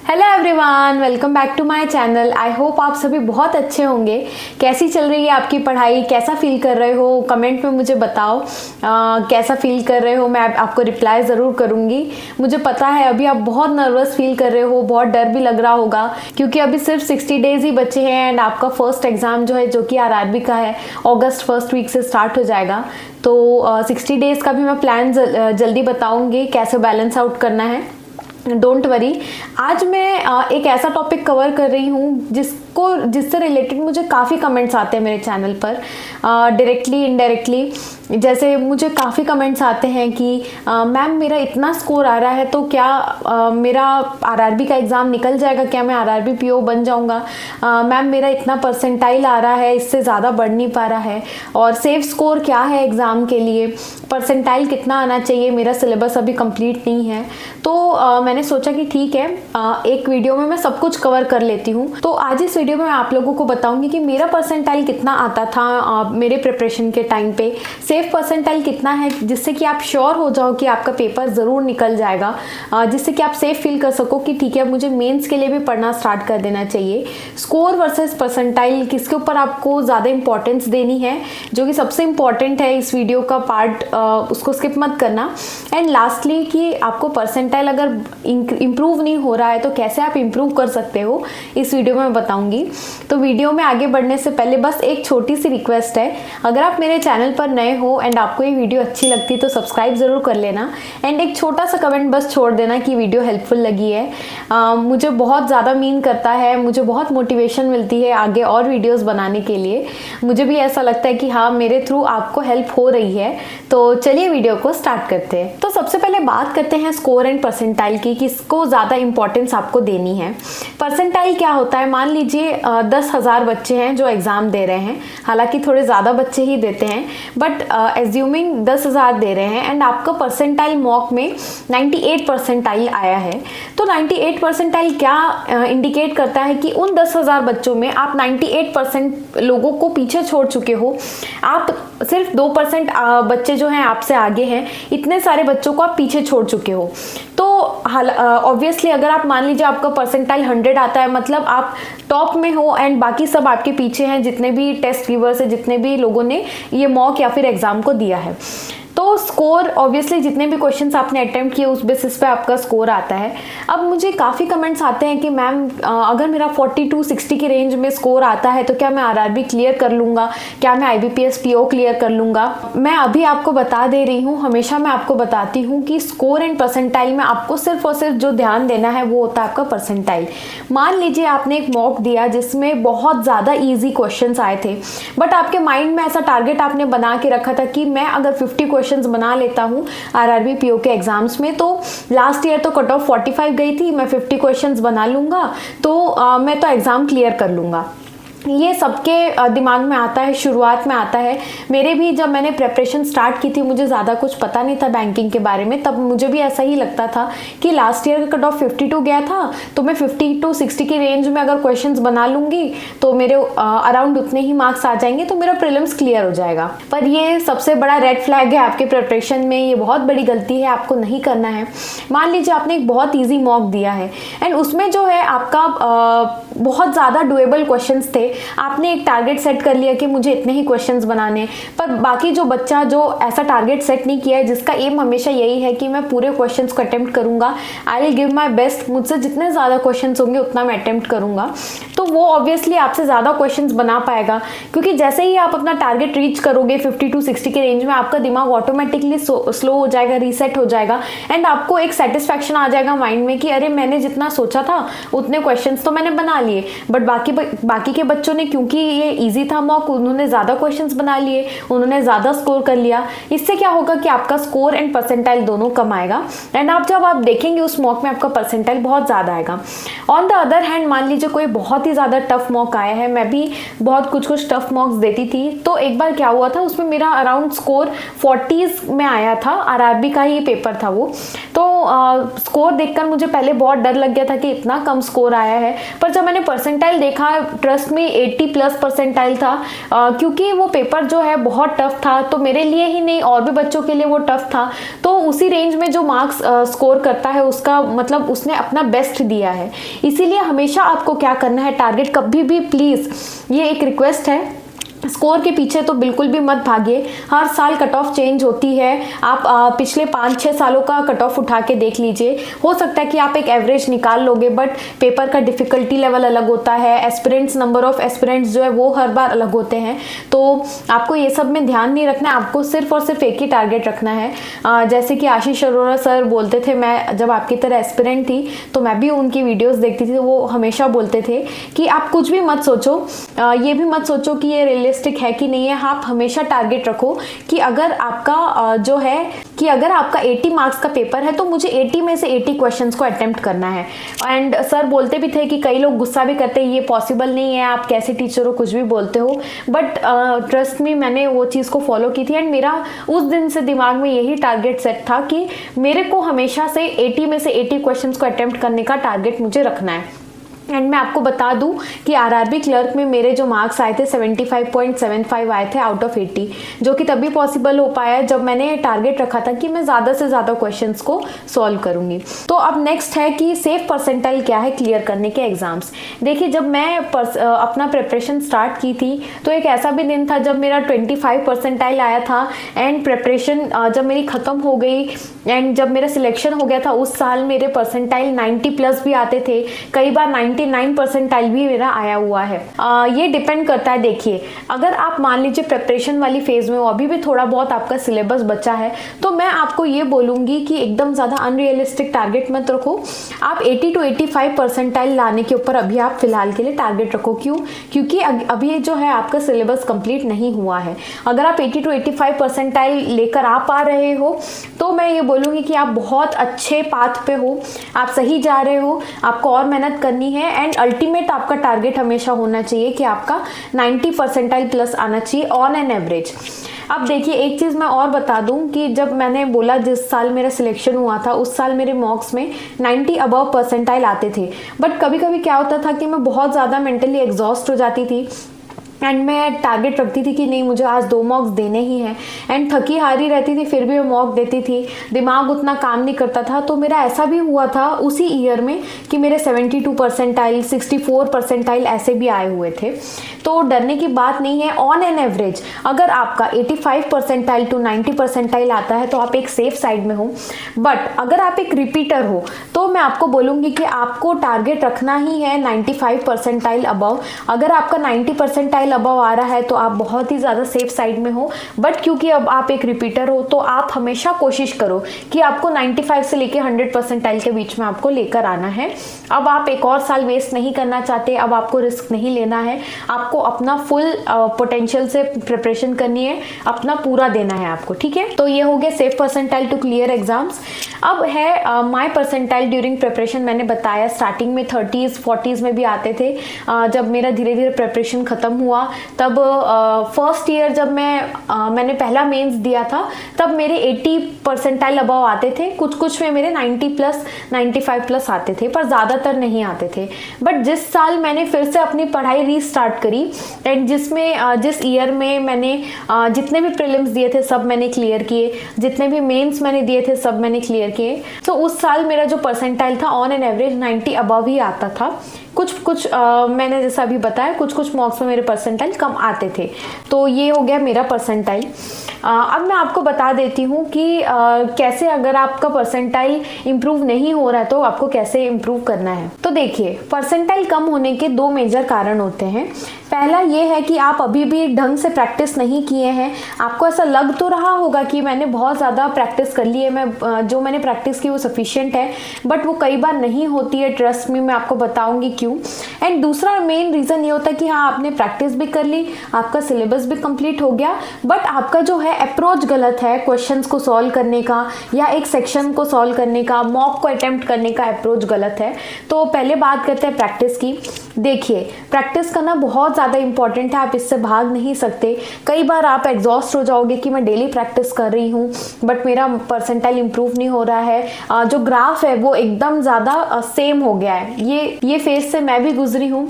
Hello everyone, welcome back to my channel. I hope आप सभी बहुत अच्छे होंगे। कैसी चल रही है आपकी पढ़ाई, कैसा फील कर रहे हो, कमेंट में मुझे बताओ। कैसा फील कर रहे हो, मैं आपको रिप्लाई ज़रूर करूँगी। मुझे पता है अभी आप बहुत नर्वस फील कर रहे हो, बहुत डर भी लग रहा होगा क्योंकि अभी सिर्फ 60 डेज़ ही बचे हैं एंड आपका फर्स्ट एग्ज़ाम जो है, जो कि आरआरबी का है, अगस्त फर्स्ट वीक से स्टार्ट हो जाएगा। तो 60 डेज़ का भी मैं प्लान जल्दी बताऊँगी कैसे बैलेंस आउट करना है। डोंट वरी, आज मैं एक ऐसा टॉपिक कवर कर रही हूँ जिससे रिलेटेड मुझे काफ़ी कमेंट्स आते हैं मेरे चैनल पर, डायरेक्टली इनडायरेक्टली। जैसे मुझे काफ़ी कमेंट्स आते हैं कि मैम मेरा इतना स्कोर आ रहा है तो क्या मेरा आरआरबी का एग्ज़ाम निकल जाएगा, क्या मैं आरआरबी पीओ बन जाऊँगा। मैम मेरा इतना परसेंटाइल आ रहा है, इससे ज़्यादा बढ़ नहीं पा रहा है, और सेफ स्कोर क्या है एग्ज़ाम के लिए, परसेंटाइल कितना आना चाहिए, मेरा सिलेबस अभी कंप्लीट नहीं है। तो मैंने सोचा कि ठीक है, एक वीडियो में मैं सब कुछ कवर कर लेती हूँ। तो आज इस वीडियो में मैं आप लोगों को बताऊंगी कि मेरा परसेंटाइल कितना आता था मेरे प्रिपरेशन के टाइम पे, सेफ परसेंटाइल कितना है, जिससे कि आप श्योर हो जाओ कि आपका पेपर ज़रूर निकल जाएगा, जिससे कि आप सेफ फील कर सको कि ठीक है, मुझे मेंस के लिए भी पढ़ना स्टार्ट कर देना चाहिए। स्कोर वर्सेस परसेंटाइल, किसके ऊपर आपको ज़्यादा इंपॉर्टेंस देनी है, जो कि सबसे इंपॉर्टेंट है इस वीडियो का पार्ट, उसको स्किप मत करना। एंड लास्टली कि आपको परसेंटाइल अगर इम्प्रूव नहीं हो रहा है तो कैसे आप इम्प्रूव कर सकते हो, इस वीडियो में मैं बताऊंगी। तो वीडियो में आगे बढ़ने से पहले बस एक छोटी सी रिक्वेस्ट है, अगर आप मेरे चैनल पर नए हो एंड आपको ये वीडियो अच्छी लगती है तो सब्सक्राइब ज़रूर कर लेना एंड एक छोटा सा कमेंट बस छोड़ देना कि वीडियो हेल्पफुल लगी है। मुझे बहुत ज़्यादा मीन करता है, मुझे बहुत मोटिवेशन मिलती है आगे और वीडियोज़ बनाने के लिए। मुझे भी ऐसा लगता है कि हाँ, मेरे थ्रू आपको हेल्प हो रही है। तो चलिए वीडियो को स्टार्ट करते हैं। तो सबसे पहले बात करते हैं स्कोर एंड परसेंटाइल की, किसको ज़्यादा इंपॉर्टेंस आपको देनी है। परसेंटाइल क्या होता है, मान लीजिए 10,000 बच्चे हैं जो एग्ज़ाम दे रहे हैं, हालांकि थोड़े ज़्यादा बच्चे ही देते हैं, बट एज्यूमिंग 10,000 दे रहे हैं एंड आपका परसेंटाइल मॉक में 98 परसेंटाइल आया है। तो 98 परसेंटाइल क्या इंडिकेट करता है कि उन 10,000 बच्चों में आप 98% लोगों को पीछे छोड़ चुके हो, आप सिर्फ 2% बच्चे जो हैं आपसे आगे हैं, इतने सारे बच्चों को आप पीछे छोड़ चुके हो। तो ऑब्वियसली अगर आप मान लीजिए आपका परसेंटाइल 100 आता है, मतलब आप टॉप में हो एंड बाकी सब आपके पीछे हैं, जितने भी टेस्ट गिवर्स है, जितने भी लोगों ने ये मॉक या फिर एग्जाम को दिया है। तो स्कोर ऑब्वियसली जितने भी क्वेश्चंस आपने अटेम्प्ट किए उस बेसिस पे आपका स्कोर आता है। अब मुझे काफ़ी कमेंट्स आते हैं कि मैम अगर मेरा 42-60 की रेंज में स्कोर आता है तो क्या मैं आरआरबी क्लियर कर लूँगा, क्या मैं आईबीपीएस पीओ क्लियर कर लूँगा। मैं अभी आपको बता दे रही हूँ, हमेशा मैं आपको बताती हूँ कि स्कोर एंड परसेंटाइल में आपको सिर्फ और सिर्फ जो ध्यान देना है वो होता है आपका परसेंटाइल। मान लीजिए आपने एक मॉक दिया जिसमें बहुत ज़्यादा ईजी क्वेश्चन आए थे, बट आपके माइंड में ऐसा टारगेट आपने बना के रखा था कि मैं अगर 50 क्वेश्चंस बना लेता हूँ आरआरबी पीओ के एग्जाम्स में, तो लास्ट ईयर तो कट ऑफ 45 गई थी, मैं 50 क्वेश्चंस बना लूँगा तो मैं तो एग्ज़ाम क्लियर कर लूँगा। ये सबके दिमाग में आता है, शुरुआत में आता है। मेरे भी जब मैंने प्रेपरेशन स्टार्ट की थी, मुझे ज़्यादा कुछ पता नहीं था बैंकिंग के बारे में, तब मुझे भी ऐसा ही लगता था कि लास्ट ईयर का कट ऑफ 52 गया था, तो मैं 50-60 की रेंज में अगर क्वेश्चंस बना लूँगी तो मेरे अराउंड उतने ही मार्क्स आ जाएंगे, तो मेरा प्रीलिम्स क्लियर हो जाएगा। पर ये सबसे बड़ा रेड फ्लैग है आपके प्रिपरेशन में, ये बहुत बड़ी गलती है, आपको नहीं करना है। मान लीजिए आपने एक बहुत ईजी मॉक दिया है एंड उसमें जो है आपका बहुत ज़्यादा डुएबल क्वेश्चंस थे, आपने एक टारगेट सेट कर लिया कि मुझे इतने ही क्वेश्चंस बनाने, पर बाकी जो बच्चा जो ऐसा टारगेट सेट नहीं किया है, जिसका एम हमेशा यही है कि मैं पूरे क्वेश्चंस को अटेम्प्ट करूंगा, I will give my best, मुझसे जितने ज़्यादा क्वेश्चंस होंगे उतना मैं अटेम्प्ट करूंगा, तो वो ऑब्वियसली आपसे ज़्यादा क्वेश्चंस बना पाएगा। क्योंकि जैसे ही आप अपना टारगेट रीच करोगे 50-60 के रेंज में, आपका दिमाग ऑटोमेटिकली स्लो हो जाएगा, रीसेट हो जाएगा एंड आपको एक सेटिस्फैक्शन आ जाएगा माइंड में कि अरे मैंने जितना सोचा था उतने क्वेश्चंस तो मैंने बना लिए, बट बाकी के बच्चों ने, क्योंकि ये इजी था मॉक, उन्होंने ज़्यादा क्वेश्चंस बना लिए, उन्होंने ज़्यादा स्कोर कर लिया। इससे क्या होगा कि आपका स्कोर एंड परसेंटाइल दोनों कम आएगा एंड जब आप देखेंगे उस मॉक में आपका परसेंटाइल बहुत ज़्यादा आएगा। ऑन द अदर हैंड, मान लीजिए कोई बहुत ही ज़्यादा टफ मॉक आया है, मैं भी बहुत कुछ टफ मॉक्स देती थी, तो एक बार क्या हुआ था, उसमें मेरा अराउंड स्कोर 40s में आया था, आरआरबी का ही पेपर था वो। तो स्कोर देखकर मुझे पहले बहुत डर लग गया था कि इतना कम स्कोर आया है, पर जब मैंने परसेंटाइल देखा, ट्रस्ट में 80+ परसेंटाइल था। क्योंकि वो पेपर जो है बहुत टफ था, तो मेरे लिए ही नहीं और भी बच्चों के लिए वो टफ था। तो उसी रेंज में जो मार्क्स स्कोर करता है उसका मतलब उसने अपना बेस्ट दिया है। इसीलिए हमेशा आपको क्या करना है, टारगेट कभी भी प्लीज़, ये एक रिक्वेस्ट है, स्कोर के पीछे तो बिल्कुल भी मत भागिए। हर साल कट ऑफ चेंज होती है। आप पिछले 5-6 सालों का कट ऑफ उठा के देख लीजिए, हो सकता है कि आप एक एवरेज निकाल लोगे, बट पेपर का डिफिकल्टी लेवल अलग होता है, एस्पिरेंट्स, नंबर ऑफ एस्पिरेंट्स जो है वो हर बार अलग होते हैं। तो आपको ये सब में ध्यान नहीं रखना है, आपको सिर्फ और सिर्फ एक ही टारगेट रखना है। जैसे कि आशीष अरोरा सर बोलते थे, मैं जब आपकी तरह एस्पिरेंट थी तो मैं भी उनकी वीडियोज़ देखती थी, तो वो हमेशा बोलते थे कि आप कुछ भी मत सोचो, ये भी मत सोचो कि ये रियलिस्टिक है कि नहीं है। आप हमेशा टारगेट रखो कि अगर आपका जो है कि अगर आपका 80 मार्क्स का पेपर है तो मुझे 80 में से 80 क्वेश्चंस को अटेम्प्ट करना है। एंड सर बोलते भी थे कि कई लोग गुस्सा भी करते हैं, ये पॉसिबल नहीं है, आप कैसे टीचर हो, कुछ भी बोलते हो, बट ट्रस्ट मी, मैंने वो चीज़ को फॉलो की थी। एंड मेरा उस दिन से दिमाग में यही टारगेट सेट था कि मेरे को हमेशा से 80 में से 80 क्वेश्चंस को अटेम्प्ट करने का टारगेट मुझे रखना है। एंड मैं आपको बता दूं कि आरआरबी क्लर्क में मेरे जो मार्क्स आए थे 75.75 आए थे आउट ऑफ 80, जो कि तभी पॉसिबल हो पाया जब मैंने टारगेट रखा था कि मैं ज़्यादा से ज़्यादा क्वेश्चंस को सॉल्व करूंगी। तो अब नेक्स्ट है कि सेफ परसेंटाइल क्या है क्लियर करने के एग्जाम्स। देखिए, जब मैं अपना प्रिपरेशन स्टार्ट की थी तो एक ऐसा भी दिन था जब मेरा 25 परसेंटाइल आया था। एंड प्रिपरेशन जब मेरी ख़त्म हो गई एंड जब मेरा सिलेक्शन हो गया था, उस साल मेरे परसेंटाइल 90+ भी आते थे, कई बार 99 परसेंटाइल भी मेरा आया हुआ है। ये डिपेंड करता है। देखिए, अगर आप मान लीजिए प्रिपरेशन वाली फेज में हो, अभी भी थोड़ा बहुत आपका सिलेबस बचा है, तो मैं आपको ये बोलूँगी कि एकदम ज़्यादा अनरियलिस्टिक टारगेट मत रखो। आप 80 to 85 परसेंटाइल लाने के ऊपर अभी आप फिलहाल के लिए टारगेट रखो। क्यों? क्योंकि अभी जो है आपका सिलेबस कंप्लीट नहीं हुआ है। अगर आप 80 to 85 परसेंटाइल लेकर आ पा रहे हो तो मैं ये बोलूँगी कि आप बहुत अच्छे पाथ पे हो, आप सही जा रहे हो, आपको और मेहनत करनी है। एंड अल्टीमेट आपका टारगेट हमेशा होना चाहिए कि आपका 90 परसेंटाइल प्लस आना चाहिए ऑन एन एवरेज। अब देखिए, एक चीज़ मैं और बता दूं कि जब मैंने बोला जिस साल मेरा सिलेक्शन हुआ था उस साल मेरे मॉक्स में 90 अबव परसेंटाइल आते थे, बट कभी कभी क्या होता था कि मैं बहुत ज़्यादा मेंटली एग्जॉस्ट हो जाती थी एंड मैं टारगेट रखती थी कि नहीं, मुझे आज 2 मॉक्स देने ही हैं। एंड थकी हारी रहती थी, फिर भी मैं मॉक देती थी, दिमाग उतना काम नहीं करता था। तो मेरा ऐसा भी हुआ था उसी ईयर में कि मेरे 72 परसेंटाइल, 64 परसेंटाइल ऐसे भी आए हुए थे। तो डरने की बात नहीं है। ऑन एन एवरेज अगर आपका 85 परसेंटाइल टू 90 परसेंटाइल आता है तो आप एक सेफ साइड में हो। बट अगर आप एक रिपीटर हो तो मैं आपको बोलूँगी कि आपको टारगेट रखना ही है 95 परसेंटाइल अबव। अगर आपका 90 परसेंटाइल अबव आ रहा है तो आप बहुत ही ज़्यादा सेफ साइड में हो। बट क्योंकि अब आप एक रिपीटर हो तो आप हमेशा कोशिश करो कि आपको 95 से लेकर 100 परसेंटाइल के बीच में आपको लेकर आना है। अब आप एक और साल वेस्ट नहीं करना चाहते, अब आपको रिस्क नहीं लेना है, आपको अपना फुल पोटेंशियल से प्रिपरेशन करनी है, अपना पूरा देना है आपको। ठीक है, तो ये हो गया safe percentile to clear exams. अब है माय परसेंटाइल ड्यूरिंग प्रिपरेशन। मैंने बताया स्टार्टिंग में 30s 40s में भी आते थे। जब मेरा धीरे धीरे प्रिपरेशन खत्म हुआ तब फर्स्ट ईयर जब मैंने पहला मेंस दिया था तब मेरे 80 परसेंटाइल अबव आते थे, कुछ कुछ में मेरे 90+, 95+ आते थे, पर ज़्यादातर नहीं आते थे। बट जिस साल मैंने फिर से अपनी पढ़ाई रीस्टार्ट करी एंड जिस ईयर में मैंने जितने भी प्रीलिम्स दिए थे सब मैंने क्लियर किए, जितने भी मेंस मैंने दिए थे सब मैंने क्लियर किए, तो उस साल मेरा जो परसेंटाइल था ऑन एन एवरेज 90 अबव ही आता था। कुछ मैंने जैसा अभी बताया कुछ मॉक्स में मेरे परसेंटाइल कम आते थे। तो ये हो गया मेरा परसेंटाइल। अब मैं आपको बता देती हूँ कि कैसे अगर आपका परसेंटाइल इम्प्रूव नहीं हो रहा है तो आपको कैसे इम्प्रूव करना है। तो देखिए, परसेंटाइल कम होने के 2 मेजर कारण होते हैं। पहला ये है कि आप अभी भी ढंग से प्रैक्टिस नहीं किए हैं। आपको ऐसा लग तो रहा होगा कि मैंने बहुत ज़्यादा प्रैक्टिस कर ली है, जो मैंने प्रैक्टिस की वो सफिशिएंट है, बट वो कई बार नहीं होती है। ट्रस्ट में मैं आपको बताऊंगी क्यों। एंड दूसरा मेन रीज़न ये होता है कि हाँ, आपने प्रैक्टिस भी कर ली, आपका सिलेबस भी कंप्लीट हो गया, बट आपका जो है अप्रोच गलत है क्वेश्चंस को सॉल्व करने का या एक सेक्शन को सॉल्व करने का, मॉक को अटेम्प्ट करने का अप्रोच गलत है। तो पहले बात करते हैं प्रैक्टिस की। देखिए, प्रैक्टिस करना बहुत ज़्यादा इंपॉर्टेंट है, आप इससे भाग नहीं सकते। कई बार आप एग्जॉस्ट हो जाओगे कि मैं डेली प्रैक्टिस कर रही हूँ बट मेरा परसेंटाइल इंप्रूव नहीं हो रहा है, जो ग्राफ है वो एकदम ज़्यादा सेम हो गया है। ये फेज से मैं भी गुजरी हूँ,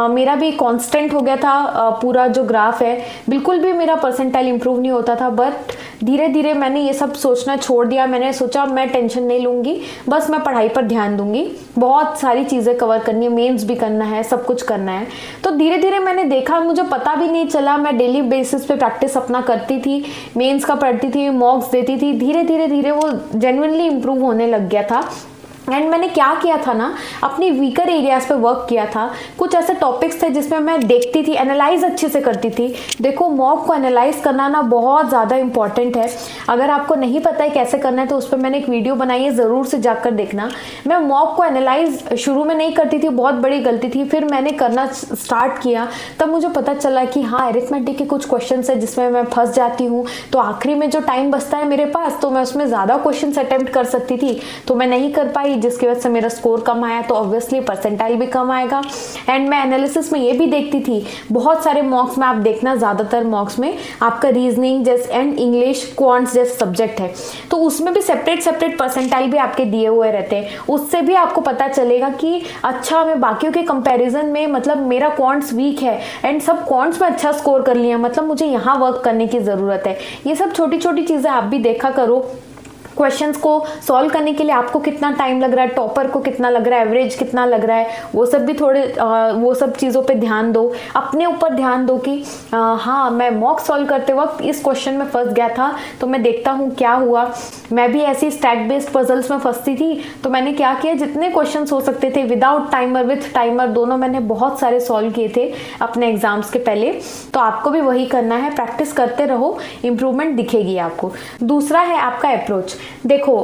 मेरा भी कांस्टेंट हो गया था, पूरा जो ग्राफ है बिल्कुल भी मेरा परसेंटाइल इंप्रूव नहीं होता था। बट धीरे धीरे मैंने ये सब सोचना छोड़ दिया, मैंने सोचा मैं टेंशन नहीं लूँगी, बस मैं पढ़ाई पर ध्यान दूंगी, बहुत सारी चीज़ें कवर करनी है, मेंस भी करना है, सब कुछ करना है। तो धीरे धीरे मैंने देखा, मुझे पता भी नहीं चला, मैं डेली बेसिस पे प्रैक्टिस अपना करती थी, मेंस का पढ़ती थी, मॉक्स देती थी, धीरे धीरे वो जेन्युइनली इंप्रूव होने लग गया था। एंड मैंने क्या किया था ना, अपनी वीकर एरियाज पे वर्क किया था। कुछ ऐसे टॉपिक्स थे जिसमें मैं देखती थी, एनालाइज अच्छे से करती थी। देखो मॉक को एनालाइज करना ना बहुत ज़्यादा इंपॉर्टेंट है। अगर आपको नहीं पता है कैसे करना है तो उस पर मैंने एक वीडियो बनाई है, ज़रूर से जाकर देखना। मैं मॉक को एनालाइज शुरू में नहीं करती थी, बहुत बड़ी गलती थी। फिर मैंने करना स्टार्ट किया, तब मुझे पता चला कि हाँ अरिथमेटिक के कुछ क्वेश्चन है जिसमें मैं फंस जाती हूँ, तो आखिरी में जो टाइम बचता है मेरे पास तो मैं उसमें ज़्यादा क्वेश्चन अटेम्प्ट कर सकती थी, तो मैं नहीं कर पाई, जिसकी वजह से मेरा स्कोर कम आया, तो ऑब्वियसली परसेंटाइल भी कम आएगा। एंड मैं एनालिसिस में ये भी देखती थी, बहुत सारे मॉक्स में आप देखना, ज़्यादातर मॉक्स में आपका रीजनिंग जैसे एंड इंग्लिश क्वांट्स जैसे सब्जेक्ट है, तो उसमें भी सेपरेट परसेंटाइल भी आपके दिए हुए रहते हैं। उससे भी आपको पता चलेगा कि अच्छा मैं बाकियों के कंपैरिजन में मतलब मेरा क्वांट्स वीक है एंड सब क्वांट्स में अच्छा स्कोर कर लिया, मतलब मुझे यहाँ वर्क करने की ज़रूरत है। ये सब छोटी छोटी चीज़ें आप भी देखा करो। क्वेश्चंस को सॉल्व करने के लिए आपको कितना टाइम लग रहा है, टॉपर को कितना लग रहा है, एवरेज कितना लग रहा है, वो सब भी थोड़े वो सब चीज़ों पे ध्यान दो, अपने ऊपर ध्यान दो कि हाँ मैं मॉक सॉल्व करते वक्त इस क्वेश्चन में फंस गया था, तो मैं देखता हूँ क्या हुआ। मैं भी ऐसी स्टैक बेस्ड पजल्स में फंसती थी, तो मैंने क्या किया, जितने क्वेश्चन हो सकते थे विदाउट टाइमर विथ टाइमर दोनों मैंने बहुत सारे सॉल्व किए थे अपने एग्जाम्स के पहले। तो आपको भी वही करना है, प्रैक्टिस करते रहो, इंप्रूवमेंट दिखेगी आपको। दूसरा है आपका अप्रोच। देखो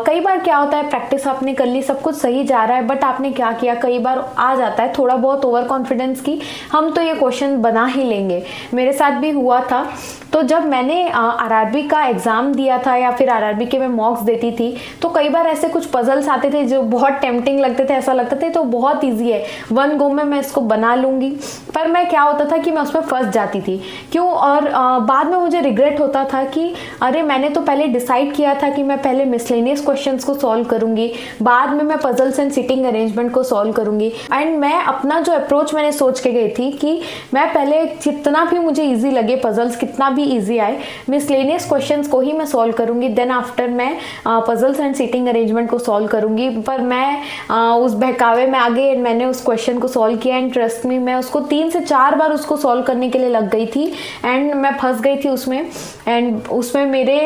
कई बार क्या होता है, प्रैक्टिस आपने कर ली, सब कुछ सही जा रहा है, बट आपने क्या किया, कई बार आ जाता है थोड़ा बहुत ओवर कॉन्फिडेंस की, हम तो ये क्वेश्चन बना ही लेंगे। मेरे साथ भी हुआ था। तो जब मैंने आरआरबी का एग्ज़ाम दिया था या फिर आरआरबी के मैं मॉक्स देती थी, तो कई बार ऐसे कुछ पजल्स आते थे जो बहुत टेम्पटिंग लगते थे, ऐसा लगता था तो बहुत ईजी है, वन गो में मैं इसको बना लूँगी। पर मैं क्या होता था कि मैं उसमें फंस जाती थी। क्यों? और बाद में मुझे रिग्रेट होता था कि अरे मैंने तो पहले डिसाइड किया था कि मैं पहले मिसलेनियस क्वेश्चंस को सॉल्व करूंगी, बाद में मैं पजल्स एंड सिटिंग अरेंजमेंट को सॉल्व करूंगी। एंड मैं अपना जो अप्रोच मैंने सोच के गई थी कि मैं पहले जितना भी मुझे इजी लगे, पजल्स कितना भी इजी आए, मिसलेनियस क्वेश्चंस को ही मैं सॉल्व करूंगी, देन आफ्टर मैं पजल्स एंड सिटिंग अरेंजमेंट को सॉल्व करूंगी। पर मैं उस बहकावे में आगे मैंने उस क्वेश्चन को सॉल्व किया एंड ट्रस्ट मी मैं उसको 3 से 4 बार उसको सॉल्व करने के लिए लग गई थी एंड मैं फंस गई थी उसमें। एंड उसमें मेरे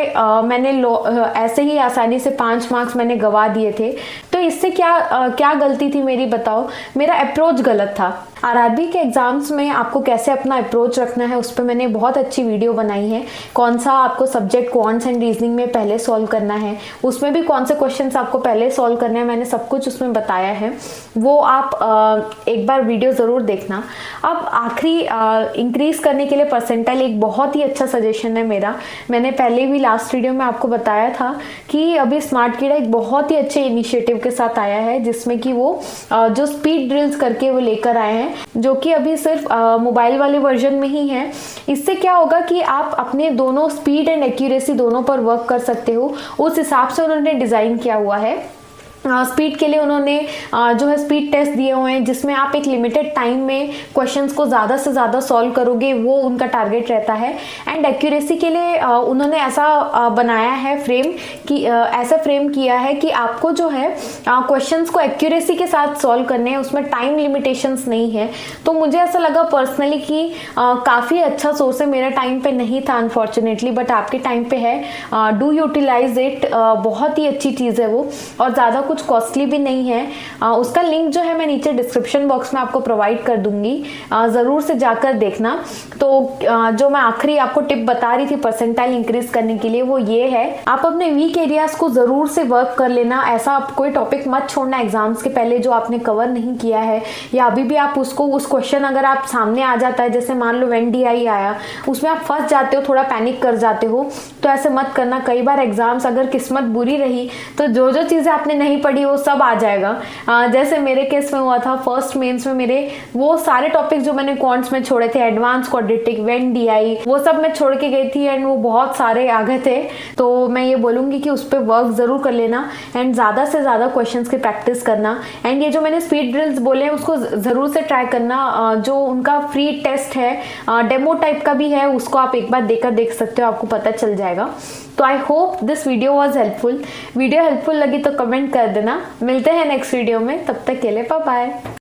मैंने ऐसे ही आसानी से 5 मार्क्स मैंने गवा दिए थे। तो इससे क्या गलती थी मेरी, बताओ? मेरा अप्रोच गलत था। आरआरबी के एग्जाम्स में आपको कैसे अपना अप्रोच रखना है उस पर मैंने बहुत अच्छी वीडियो बनाई है। कौन सा आपको सब्जेक्ट क्वांट्स एंड रीजनिंग में पहले सॉल्व करना है, उसमें भी कौन से क्वेश्चंस आपको पहले सॉल्व करने हैं, मैंने सब कुछ उसमें बताया है। वो आप एक बार वीडियो ज़रूर देखना। अब आखिरी इंक्रीज करने के लिए परसेंटाइल एक बहुत ही अच्छा सजेशन है मेरा। मैंने पहले भी लास्ट वीडियो में आपको बताया था कि अभी स्मार्ट कीड़ा एक बहुत ही अच्छे इनिशिएटिव के साथ आया है, जिसमें कि वो जो स्पीड ड्रिल्स करके वो लेकर आए हैं, जो कि अभी सिर्फ मोबाइल वाले वर्जन में ही है। इससे क्या होगा कि आप अपने दोनों स्पीड एंड एक्यूरेसी दोनों पर वर्क कर सकते हो। उस हिसाब से उन्होंने डिज़ाइन किया हुआ है। स्पीड के लिए उन्होंने जो है स्पीड टेस्ट दिए हुए हैं, जिसमें आप एक लिमिटेड टाइम में क्वेश्चंस को ज़्यादा से ज़्यादा सॉल्व करोगे, वो उनका टारगेट रहता है। एंड एक्यूरेसी के लिए उन्होंने ऐसा बनाया है ऐसा फ्रेम किया है कि आपको जो है क्वेश्चंस को एक्यूरेसी के साथ सॉल्व करने हैं, उसमें टाइम लिमिटेशंस नहीं है। तो मुझे ऐसा लगा पर्सनली कि काफ़ी अच्छा सोर्स है। मेरा टाइम पे नहीं था अनफॉर्चुनेटली, बट आपके टाइम पे है। डू यूटिलाइज इट, बहुत ही अच्छी चीज़ है वो, और ज़्यादा कुछ कॉस्टली भी नहीं है। उसका लिंक जो है मैं नीचे डिस्क्रिप्शन बॉक्स में आपको प्रोवाइड कर दूंगी, ज़रूर से जाकर देखना। तो जो मैं आखिरी आपको टिप बता रही थी परसेंटाइल इंक्रीज करने के लिए, वो ये है, आप अपने वीक एरियाज को ज़रूर से वर्क कर लेना। ऐसा आप कोई टॉपिक मत छोड़ना एग्जाम्स के पहले जो आपने कवर नहीं किया है, या अभी भी आप उस क्वेश्चन अगर आप सामने आ जाता है, जैसे मान लो NDI आया, उसमें आप फंस जाते हो, थोड़ा पैनिक कर जाते हो, तो ऐसे मत करना। कई बार एग्जाम्स अगर किस्मत बुरी रही तो जो चीज़ें आपने नहीं नहीं पढ़ी वो सब आ जाएगा। जैसे मेरे केस में हुआ था, फर्स्ट मेंस में मेरे वो सारे टॉपिक जो मैंने क्वांट्स में छोड़े थे, एडवांस क्वाड्रेटिक, वेन डीआई, वो सब मैं छोड़ के गई थी एंड वो बहुत सारे आ गए थे। तो मैं ये बोलूँगी कि उस पर वर्क ज़रूर कर लेना एंड ज़्यादा से ज़्यादा क्वेश्चंस की प्रैक्टिस करना। एंड ये जो मैंने स्पीड ड्रिल्स बोले हैं उसको ज़रूर से ट्राई करना। जो उनका फ्री टेस्ट है, डेमो टाइप का भी है, उसको आप एक बार देकर देख सकते हो, आपको पता चल जाएगा। तो I hope this video was helpful. Video helpful लगी तो कमेंट कर देना। मिलते हैं नेक्स्ट वीडियो में, तब तक के लिए बाय बाय।